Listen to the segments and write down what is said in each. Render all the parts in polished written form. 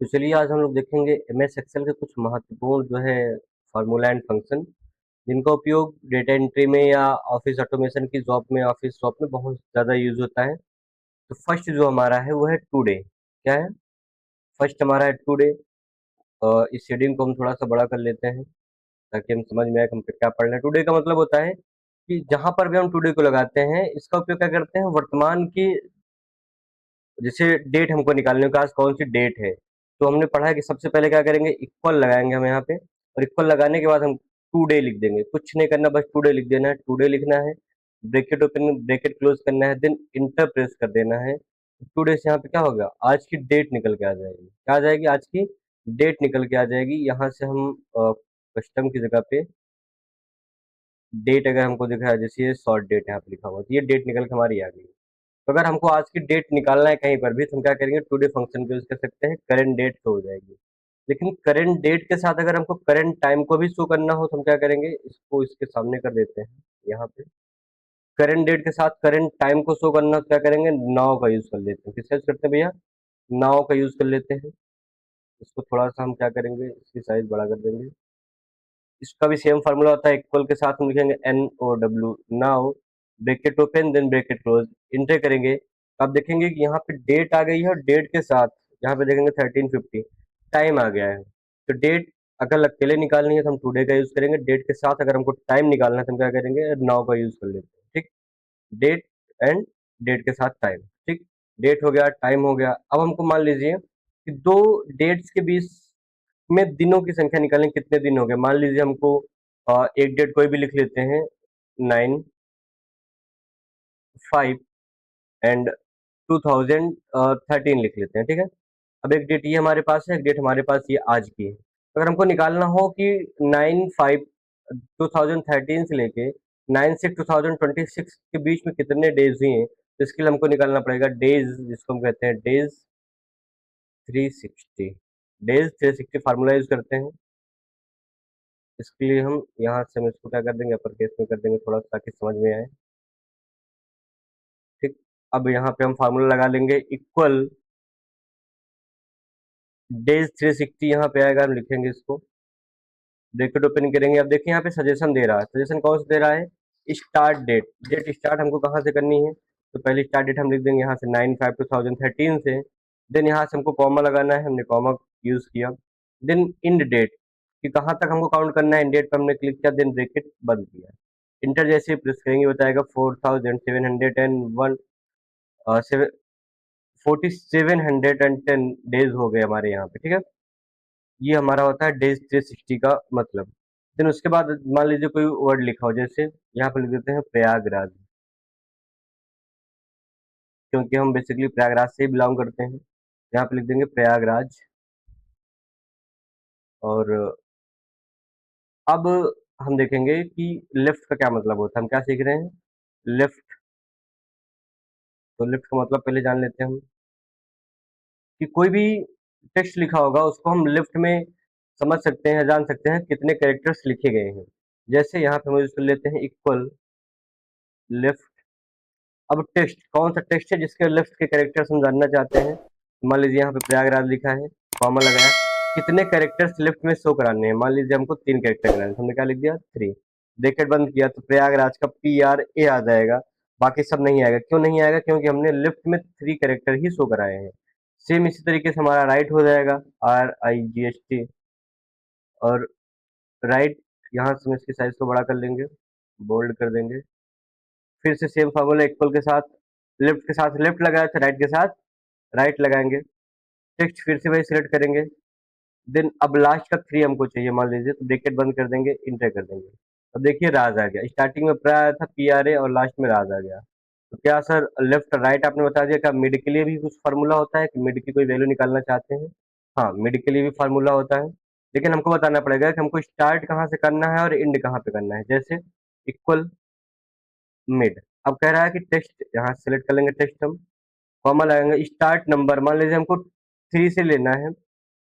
तो चलिए आज हम लोग देखेंगे एमएस एक्सेल के कुछ महत्वपूर्ण जो है फार्मूला एंड फंक्शन जिनका उपयोग डेटा एंट्री में या ऑफिस ऑटोमेशन की जॉब में ऑफिस जॉब में बहुत ज़्यादा यूज होता है। तो फर्स्ट जो हमारा है वो है टुडे। क्या है? फर्स्ट हमारा है टुडे। इस शेडिंग को हम थोड़ा सा बड़ा कर लेते हैं ताकि हम समझ में आए कि हम क्या पढ़ रहे हैं। टुडे का मतलब होता है कि जहां पर भी हम टुडे को लगाते हैं इसका उपयोग क्या करते हैं, वर्तमान की जैसे डेट हमको निकालने का, आज कौन सी डेट है। तो हमने पढ़ा है कि सबसे पहले क्या करेंगे, इक्वल लगाएंगे हम यहाँ पे, और इक्वल लगाने के बाद हम टू डे लिख देंगे। कुछ नहीं करना, बस टू डे लिख देना है, टू डे लिखना है, ब्रैकेट ओपन ब्रैकेट क्लोज करना है, देन इंटर प्रेस कर देना है। टू डे से यहाँ पे क्या होगा, आज की डेट निकल के आ जाएगी। क्या आ जाएगी? आज की डेट निकल के आ जाएगी। यहाँ से हम कस्टम की जगह पे डेट अगर हमको दिखा है, जैसे ये शॉर्ट डेट यहाँ पे लिखा हुआ, तो ये डेट निकल के हमारी आ गई। तो अगर हमको आज की डेट निकालना है कहीं पर भी, तो हम क्या करेंगे, टुडे फंक्शन का यूज कर सकते हैं, करंट डेट शो हो जाएगी। लेकिन करंट डेट के साथ अगर हमको करंट टाइम को भी शो करना हो तो हम क्या करेंगे, इसको इसके सामने कर देते हैं यहाँ पे। करंट डेट के साथ करंट टाइम को शो करना हो तो क्या करेंगे, नाउ का यूज कर लेते हैं। किसका यूज करते हैं भैया? नाउ का यूज कर लेते हैं। इसको थोड़ा सा हम क्या करेंगे, इसकी साइज बड़ा कर देंगे। इसका भी सेम फार्मूला होता है, इक्वल के साथ हम लिखेंगे NOW, now bracket open then bracket close, enter करेंगे। तो आप देखेंगे कि यहाँ पे डेट आ गई है, और डेट के साथ यहाँ पे देखेंगे 1350 टाइम आ गया है। तो डेट अगर अकेले निकालनी है तो हम टुडे का यूज करेंगे, डेट के साथ अगर हमको टाइम निकालना है तो हम क्या करेंगे, नाउ का यूज कर लेते हैं। ठीक, डेट एंड डेट के साथ टाइम। ठीक, डेट हो गया, टाइम हो गया। अब हमको मान लीजिए कि दो डेट्स के बीच में दिनों की संख्या निकालें, कितने दिन हो गए। मान लीजिए हमको एक डेट कोई भी लिख लेते हैं, 9/5 एंड 2013 लिख लेते हैं। ठीक है, अब एक डेट ये हमारे पास है, एक डेट हमारे पास ये आज की है। तो अगर हमको निकालना हो कि 9/5/2013 से लेके 9/6/2026 के बीच में कितने डेज हुए हैं, तो इसके लिए हमको निकालना पड़ेगा डेज, जिसको हम कहते हैं डेज 360। डेज 360 फार्मूला यूज करते हैं। इसके लिए हम यहाँ से हम इसको क्या कर देंगे, अपर केस में कर देंगे थोड़ा सा ताकि समझ में आए। ठीक, अब यहाँ पे हम फार्मूला लगा लेंगे, इक्वल डेज 360 यहाँ पे आएगा, हम लिखेंगे इसको, ब्रैकेट ओपन करेंगे। अब देखिए यहाँ पे सजेशन दे रहा है, सजेशन कौन सा दे रहा है, स्टार्ट डेट। डेट स्टार्ट हमको कहाँ से करनी है, तो पहले स्टार्ट डेट हम लिख देंगे यहाँ से 9/5/2013 से। देन यहाँ से हमको कॉमा लगाना है, हमने कॉमा यूज किया। देन इंड डेट कि कहाँ तक हमको काउंट करना है, इंड डेट पर हमने क्लिक किया, देन ब्रैकेट बंद किया। इंटर जैसे ही प्रेस करेंगे बताएगा 4710 4710 डेज हो गए हमारे यहाँ पे। ठीक है, ये हमारा होता है डेज 360 का मतलब। देन उसके बाद मान लीजिए कोई वर्ड लिखा हो, जैसे यहाँ पे लिख देते हैं प्रयागराज, क्योंकि हम बेसिकली प्रयागराज से ही बिलोंग करते हैं। यहाँ पे लिख देंगे प्रयागराज। और अब हम देखेंगे कि लेफ्ट का क्या मतलब होता है, हम क्या सीख रहे हैं, लेफ्ट। तो लेफ्ट का मतलब पहले जान लेते हैं हम, कि कोई भी टेक्स्ट लिखा होगा उसको हम लेफ्ट में समझ सकते हैं, जान सकते हैं कितने कैरेक्टर्स लिखे गए हैं। जैसे यहाँ पे हम यूज कर लेते हैं इक्वल लेफ्ट। अब टेक्स्ट कौन सा टेक्स्ट है जिसके लेफ्ट के कैरेक्टर्स हम जानना चाहते हैं। मान लीजिए यहाँ पे प्रयागराज लिखा है, कॉमा लगाया, कितने कैरेक्टर्स लेफ्ट में शो कराने हैं। मान लीजिए हमको 3 कैरेक्टर कराने हैं, तो हमने क्या लिख दिया, 3। ब्रैकेट बंद किया तो प्रयागराज का PRA आ जाएगा, बाकी सब नहीं आएगा। क्यों नहीं आएगा? क्योंकि हमने लेफ्ट में 3 कैरेक्टर ही शो कराए हैं। सेम इसी तरीके से हमारा राइट हो जाएगा, RIGHT। और राइट यहाँ से हम इसकी साइज को बड़ा कर लेंगे, बोल्ड कर देंगे। फिर से सेम फार्मूला, इक्वल के साथ लेफ्ट लगाया था, राइट के साथ राइट लगाएंगे। टेक्स्ट फिर से वही सिलेक्ट करेंगे। देन अब लास्ट का 3 हमको चाहिए, मान लीजिए, तो ब्रैकेट बंद कर देंगे, इंटर कर देंगे। अब देखिए राज आ गया, स्टार्टिंग में प्रा आया था, PRA, और लास्ट में राज आ गया। तो क्या सर लेफ्ट राइट आपने बता दिया, क्या मिड के लिए भी कुछ फार्मूला होता है कि मिड की कोई वैल्यू निकालना चाहते हैं? हाँ, मिड के लिए भी फार्मूला होता है, लेकिन हमको बताना पड़ेगा कि हमको स्टार्ट कहाँ से करना है और एंड कहाँ पे करना है। जैसे इक्वल मिड, अब कह रहा है कि टेक्स्ट यहाँ सेलेक्ट कर लेंगे, टेक्स्ट हम कॉमा लगाएंगे, स्टार्ट नंबर मान लीजिए हमको 3 से लेना है,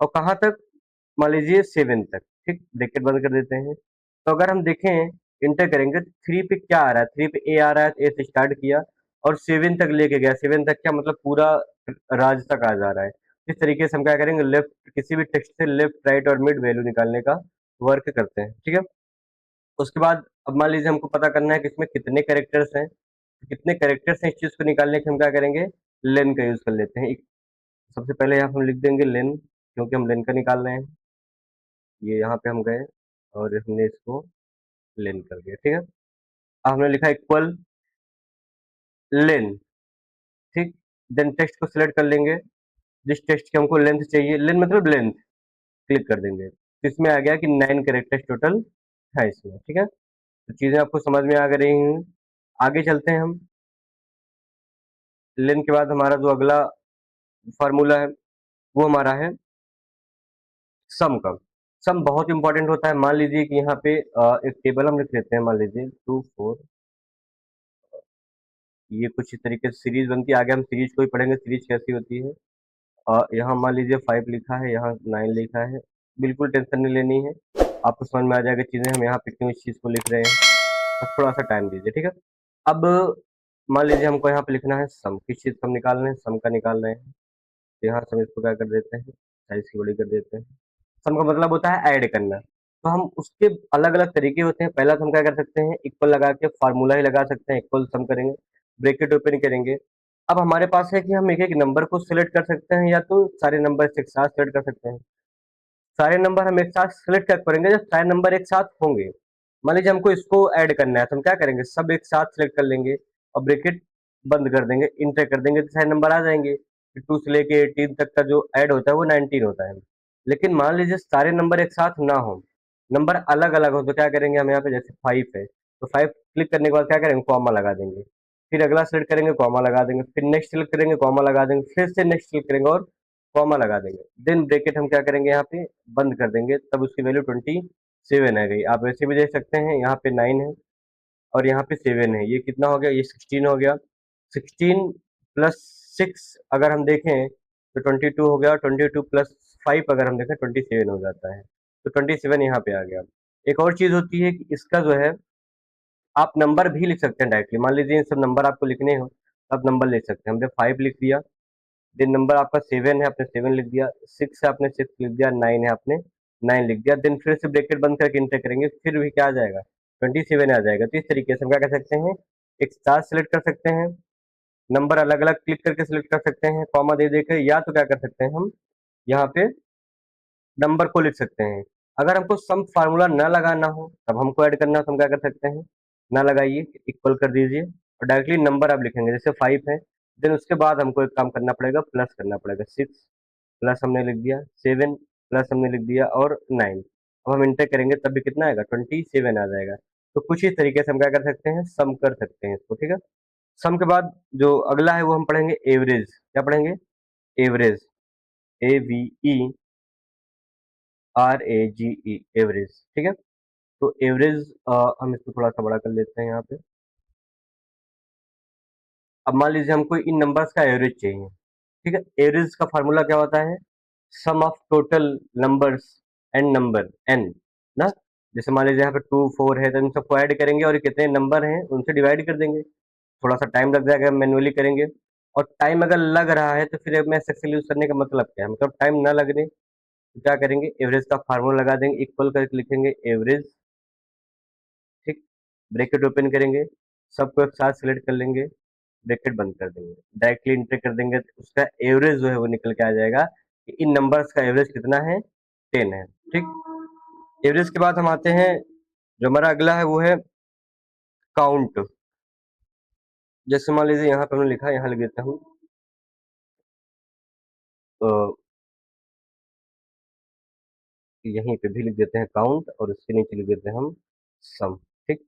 और कहाँ तक, मान लीजिए 7 तक। ठीक, ब्रैकेट बंद कर देते हैं। तो अगर हम देखें, इंटर करेंगे, 3 पे क्या आ रहा है, 3 पे ए आ रहा है, तो ए से स्टार्ट किया और 7 तक लेके गया। 7 तक क्या मतलब, पूरा राज तक आ जा रहा है। इस तरीके से हम क्या करेंगे, लेफ्ट किसी भी टेक्स्ट से लेफ्ट राइट और मिड वैल्यू निकालने का वर्क करते हैं। ठीक है, उसके बाद अब मान लीजिए हमको पता करना है कि इसमें कितने कैरेक्टर्स हैं। कितने कैरेक्टर्स हैं इस चीज को निकालने के हम क्या करेंगे, लेन का यूज कर लेते हैं। सबसे पहले यहाँ पे हम लिख देंगे लेन, क्योंकि हम लेन का निकाल रहे हैं। ये यहाँ पे हम गए और हमने इसको लेन कर दिया। ठीक है, अब हमने लिखा इक्वल लेन। ठीक, देन टेक्स्ट को सिलेक्ट कर लेंगे, जिस टेक्स्ट की हमको लेंथ चाहिए, लेन मतलब लेंथ, क्लिक कर देंगे। तो इसमें आ गया कि 9 कैरेक्टर्स टोटल है इसमें। ठीक है, तो चीजें आपको समझ में आ गई हैं। आगे चलते हैं हम। लेन के बाद हमारा जो अगला फार्मूला है वो हमारा है सम का। सम बहुत इंपॉर्टेंट होता है। मान लीजिए कि यहाँ पे एक टेबल हम लिख लेते हैं, मान लीजिए 2 4, ये कुछ इस तरीके से सीरीज बनती है। आगे हम सीरीज को ही पढ़ेंगे, सीरीज कैसी होती है। यहाँ मान लीजिए 5 लिखा है, यहाँ 9 लिखा है, बिल्कुल टेंशन नहीं लेनी है, आपको समझ में आ जाएगा चीजें हम यहाँ पे क्यों इस चीज को लिख रहे हैं। बस थोड़ा सा टाइम दीजिए। ठीक है, अब मान लीजिए हमको यहाँ पे लिखना है सम, किस चीज का हम निकाल रहे हैं, सम का निकाल रहे हैं। तो यहाँ सम इसको क्या कर देते हैं, साइज की बड़ी कर देते हैं। सम का मतलब होता है ऐड करना। तो हम उसके अलग अलग तरीके होते हैं। पहला तो हम क्या कर सकते हैं, इक्वल लगा के फार्मूला ही लगा सकते हैं, इक्वल सम करेंगे, ब्रैकेट ओपन करेंगे। अब हमारे पास है कि हम एक एक नंबर को सिलेक्ट कर सकते हैं, या तो सारे नंबर एक साथ सिलेक्ट कर सकते हैं। सारे नंबर हम एक साथ सिलेक्ट कर करेंगे जब सारे नंबर एक साथ होंगे। मान लीजिए हमको इसको ऐड करना है, तो हम क्या करेंगे, सब एक साथ सिलेक्ट कर लेंगे और ब्रैकेट बंद कर देंगे, इंटर कर देंगे, तो सारे नंबर आ जाएंगे। 2 से लेके 18 तक का जो ऐड होता है वो 19 होता है। लेकिन मान लीजिए सारे नंबर एक साथ ना हो, नंबर अलग अलग हो, तो क्या करेंगे हम यहाँ पे, जैसे 5 है तो 5 क्लिक करने के बाद क्या करेंगे, कॉमा लगा देंगे। फिर अगला सेलेक्ट करेंगे, कॉमा लगा देंगे, फिर नेक्स्ट सेलेक्ट करेंगे, कॉमा लगा देंगे, फिर से नेक्स्ट सेलेक्ट करेंगे और कॉमा लगा देंगे। देन ब्रैकेट हम क्या करेंगे, यहाँ पे बंद कर देंगे, तब उसकी वैल्यू 27 आ गई। आप वैसे भी देख सकते हैं, यहाँ पे 9 है और यहाँ पे 7 है, ये कितना हो गया, ये 16 हो गया। 16 प्लस 6 अगर हम देखें तो 22 हो गया, 22 प्लस 5 अगर हम देखें 27 हो जाता है। तो 27 यहाँ पे आ गया। एक और चीज होती है कि इसका जो है, आप नंबर भी लिख सकते हैं डायरेक्टली। मान लीजिए इन सब नंबर आपको लिखने हो, आप नंबर लिख सकते हैं। हमने 5 लिख दिया, देन नंबर आपका 7 है, आपने 7 लिख दिया, 6 है, आपने 6 लिख दिया, 9 है, आपने 9 लिख दिया। देन फिर से ब्रैकेट बंद करके इंटर करेंगे, फिर भी क्या आ जाएगा, 27 आ जाएगा। तो इस तरीके से हम क्या कर सकते हैं, एक साथ सेलेक्ट कर सकते हैं, नंबर अलग अलग क्लिक करके सिलेक्ट कर सकते हैं, कॉमा दे देकर, या तो क्या कर सकते हैं हम यहाँ पे नंबर को लिख सकते हैं। अगर हमको सम फार्मूला ना लगाना हो, तब हमको ऐड करना हो, तो हम क्या कर सकते हैं, ना लगाइए, इक्वल कर दीजिए और डायरेक्टली नंबर आप लिखेंगे, जैसे 5 है। देन उसके बाद हमको एक काम करना पड़ेगा, प्लस करना पड़ेगा। 6 प्लस हमने लिख दिया, 7 प्लस हमने लिख दिया और 9। अब हम इंटर करेंगे तब भी कितना आएगा, 27 आ जाएगा। तो कुछ इस तरीके से हम क्या कर सकते हैं, सम कर सकते हैं इसको। ठीक है, सम के बाद जो अगला है वो हम पढ़ेंगे एवरेज। क्या पढ़ेंगे, एवरेज, AVE RAGE, एवरेज। ठीक है, तो एवरेज हम इसको थोड़ा सा बड़ा कर लेते हैं यहाँ पे। अब मान लीजिए हमको इन नंबर्स का एवरेज चाहिए। ठीक है, एवरेज का फार्मूला क्या होता है, sum of total numbers and number n ना। जैसे मान लीजिए यहाँ पे 2 4 है, तो इन सबको ऐड करेंगे और ये कितने नंबर हैं उनसे डिवाइड कर देंगे। थोड़ा सा टाइम लग जाएगा, मैन्युअली करेंगे। और टाइम अगर लग रहा है तो फिर मैं एक्सेल यूज करने का मतलब क्या है, मतलब टाइम ना लगने, तो क्या करेंगे, एवरेज का फार्मूला लगा देंगे, इक्वल करके लिखेंगे एवरेज। ठीक, ब्रैकेट ओपन करेंगे, सबको एक साथ सिलेक्ट कर लेंगे, ब्रैकेट बंद कर देंगे, डायरेक्टली इंटर कर देंगे, तो उसका एवरेज जो है वो निकल के आ जाएगा कि इन नंबर्स का एवरेज कितना है, 10 है। ठीक, एवरेज के बाद हम आते हैं, जो हमारा अगला है वो है काउंट। जैसे मान लीजिए यहाँ पे हमने लिखा है, यहाँ लिख देता हूँ, तो यहीं पे भी लिख देते हैं काउंट और उसके नीचे लिख देते हैं हम सम। ठीक,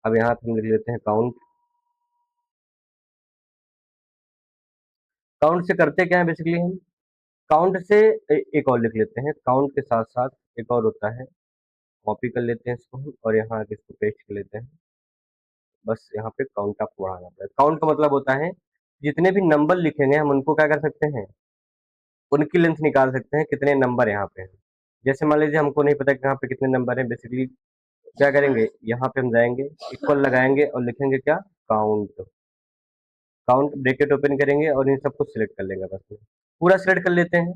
अब यहाँ पे हम लिख लेते हैं काउंट। काउंट से करते क्या है बेसिकली हम, काउंट से एक और लिख लेते हैं, काउंट के साथ साथ एक और होता है, कॉपी कर लेते हैं इसको हम और यहाँ आके इसको पेस्ट कर लेते हैं। बस यहाँ पे काउंट आपको बढ़ाना पड़ेगा। काउंट का मतलब होता है जितने भी नंबर लिखेंगे हम उनको क्या कर सकते हैं, उनकी लेंथ निकाल सकते हैं, कितने नंबर यहाँ पे हैं। जैसे मान लीजिए हमको नहीं पता कि यहाँ पे कितने नंबर हैं, बेसिकली क्या करेंगे, यहाँ पे हम जाएंगे, इक्वल लगाएंगे और लिखेंगे क्या, काउंट। काउंट ब्रैकेट ओपन करेंगे और इन सबको सिलेक्ट कर लेंगे बस में। पूरा सिलेक्ट कर लेते हैं,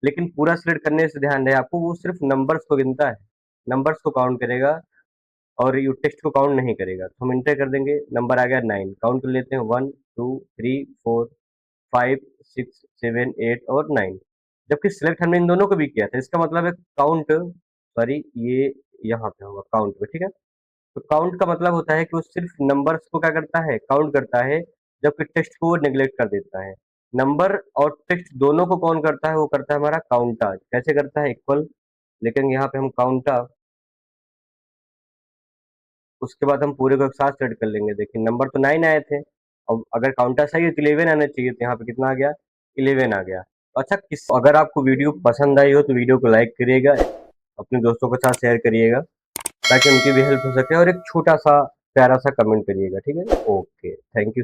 लेकिन पूरा सिलेक्ट करने से ध्यान रहे आपको, वो सिर्फ नंबर्स को गिनता है, नंबर्स को काउंट करेगा और ये टेक्स्ट को काउंट नहीं करेगा। तो हम इंटर कर देंगे, नंबर आ गया 9, काउंट कर लेते हैं 1 2 3 4 5 6 7 8 और 9। जबकि सिलेक्ट हमने इन दोनों को भी किया था, इसका मतलब है काउंट, सॉरी ये यहाँ पे होगा काउंट पे, ठीक है। तो काउंट का मतलब होता है कि वो सिर्फ नंबर्स को क्या करता है, काउंट करता है, जबकि टेक्स्ट को वो नेग्लेक्ट कर देता है। नंबर और टेक्स्ट दोनों को कौन करता है, वो करता है हमारा काउंटा। कैसे करता है, इक्वल, लेकिन यहाँ पे हम काउंटा, उसके बाद हम पूरे को एक साथ सेट कर लेंगे। देखिए नंबर तो 9 आए थे, अब अगर काउंटर सही है तो 11 आना चाहिए, तो यहाँ पे कितना आ गया, 11 आ गया। अच्छा, किस अगर आपको वीडियो पसंद आई हो तो वीडियो को लाइक करिएगा, अपने दोस्तों के साथ शेयर करिएगा ताकि उनकी भी हेल्प हो सके, और एक छोटा सा प्यारा सा कमेंट करिएगा, ठीक है। Okay, thank you.